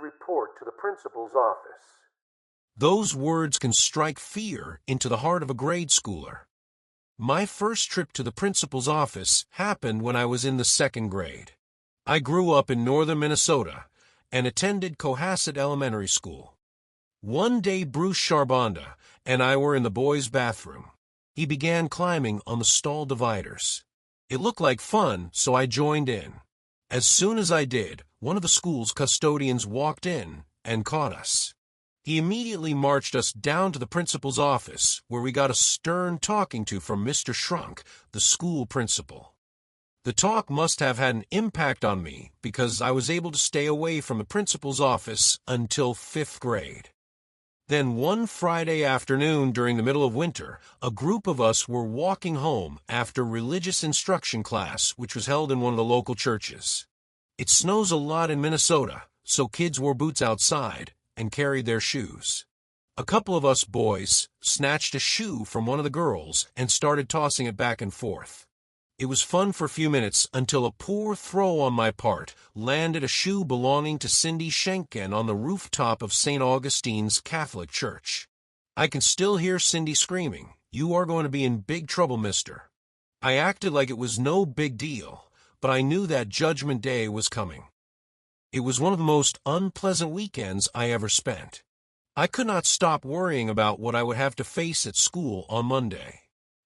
report to the principal's office. Those words can strike fear into the heart of a grade schooler. My first trip to the principal's office happened when I was in the second grade. I grew up in northern Minnesota and attended Cohasset Elementary School. One day Bruce Charbonda and I were in the boys' bathroom. He began climbing on the stall dividers. It looked like fun, so I joined in. As soon as I did, one of the school's custodians walked in and caught us. He immediately marched us down to the principal's office, where we got a stern talking to from Mr. Shrunk, the school principal. The talk must have had an impact on me because I was able to stay away from the principal's office until 5th grade. Then one Friday afternoon during the middle of winter, a group of us were walking home after religious instruction class, which was held in one of the local churches. It snows a lot in Minnesota, so kids wore boots outside and carried their shoes. A couple of us boys snatched a shoe from one of the girls and started tossing it back and forth. It was fun for a few minutes until a poor throw on my part landed a shoe belonging to Cindy Schenken on the rooftop of St. Augustine's Catholic Church. I can still hear Cindy screaming, "You are going to be in big trouble, mister." I acted like it was no big deal, but I knew that Judgment Day was coming. It was one of the most unpleasant weekends I ever spent. I could not stop worrying about what I would have to face at school on Monday.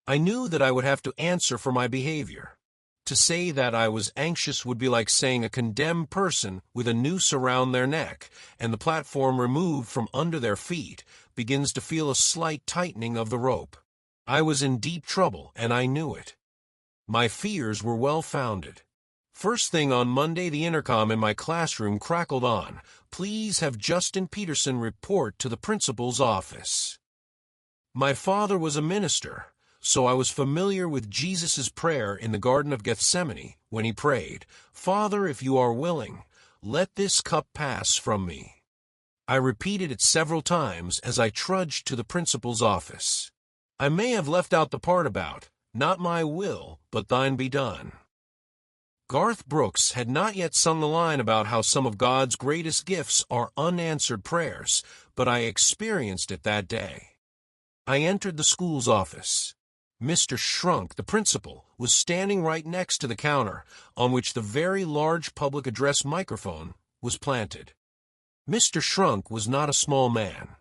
I knew that I would have to answer for my behavior. To say that I was anxious would be like saying a condemned person with a noose around their neck and the platform removed from under their feet begins to feel a slight tightening of the rope. I was in deep trouble, and I knew it. My fears were well-founded. First thing on Monday, the intercom in my classroom crackled on, "Please have Justin Peterson report to the principal's office." My father was a minister, so I was familiar with Jesus' prayer in the Garden of Gethsemane when he prayed, "Father, if you are willing, let this cup pass from me." I repeated it several times as I trudged to the principal's office. I may have left out the part about, "Not my will, but thine be done." Garth Brooks had not yet sung the line about how some of God's greatest gifts are unanswered prayers, but I experienced it that day. I entered the school's office. Mr. Shrunk, the principal, was standing right next to the counter, on which the very large public address microphone was planted. Mr. Shrunk was not a small man.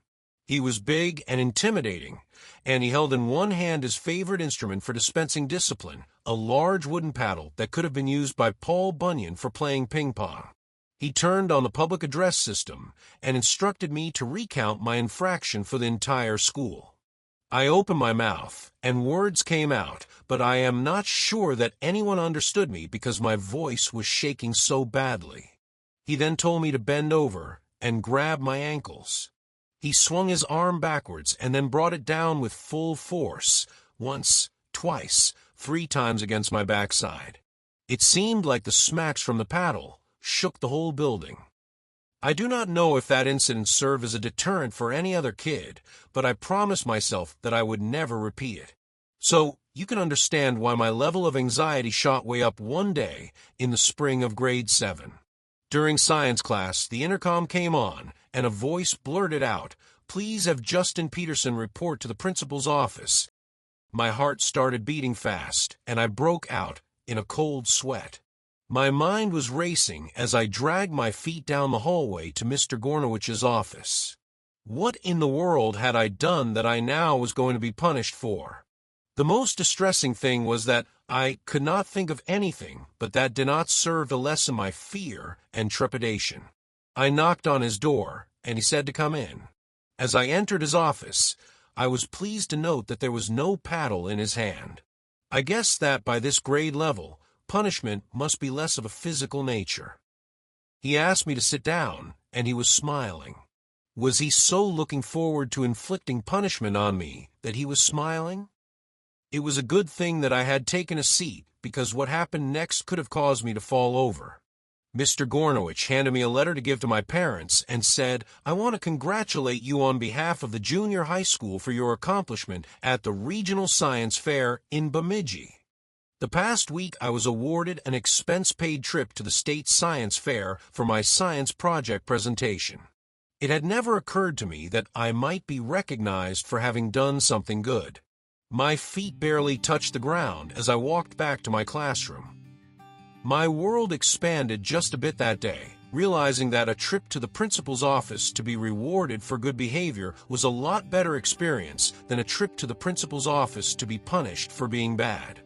He was big and intimidating, and he held in one hand his favorite instrument for dispensing discipline, a large wooden paddle that could have been used by Paul Bunyan for playing ping-pong. He turned on the public address system and instructed me to recount my infraction for the entire school. I opened my mouth, and words came out, but I am not sure that anyone understood me because my voice was shaking so badly. He then told me to bend over and grab my ankles. He swung his arm backwards and then brought it down with full force, once, twice, 3 times against my backside. It seemed like the smacks from the paddle shook the whole building. I do not know if that incident served as a deterrent for any other kid, but I promised myself that I would never repeat it. So, you can understand why my level of anxiety shot way up one day in the spring of grade 7. During science class, the intercom came on, and a voice blurted out, "Please have Justin Peterson report to the principal's office." My heart started beating fast, and I broke out in a cold sweat. My mind was racing as I dragged my feet down the hallway to Mr. Gornowich's office. What in the world had I done that I now was going to be punished for? The most distressing thing was that I could not think of anything, but that did not serve to lessen my fear and trepidation. I knocked on his door, and he said to come in. As I entered his office, I was pleased to note that there was no paddle in his hand. I guessed that by this grade level, punishment must be less of a physical nature. He asked me to sit down, and he was smiling. Was he so looking forward to inflicting punishment on me that he was smiling? It was a good thing that I had taken a seat, because what happened next could have caused me to fall over. Mr. Gornowich handed me a letter to give to my parents and said, "I want to congratulate you on behalf of the junior high school for your accomplishment at the Regional Science Fair in Bemidji." The past week I was awarded an expense-paid trip to the state science fair for my science project presentation. It had never occurred to me that I might be recognized for having done something good. My feet barely touched the ground as I walked back to my classroom. My world expanded just a bit that day, realizing that a trip to the principal's office to be rewarded for good behavior was a lot better experience than a trip to the principal's office to be punished for being bad.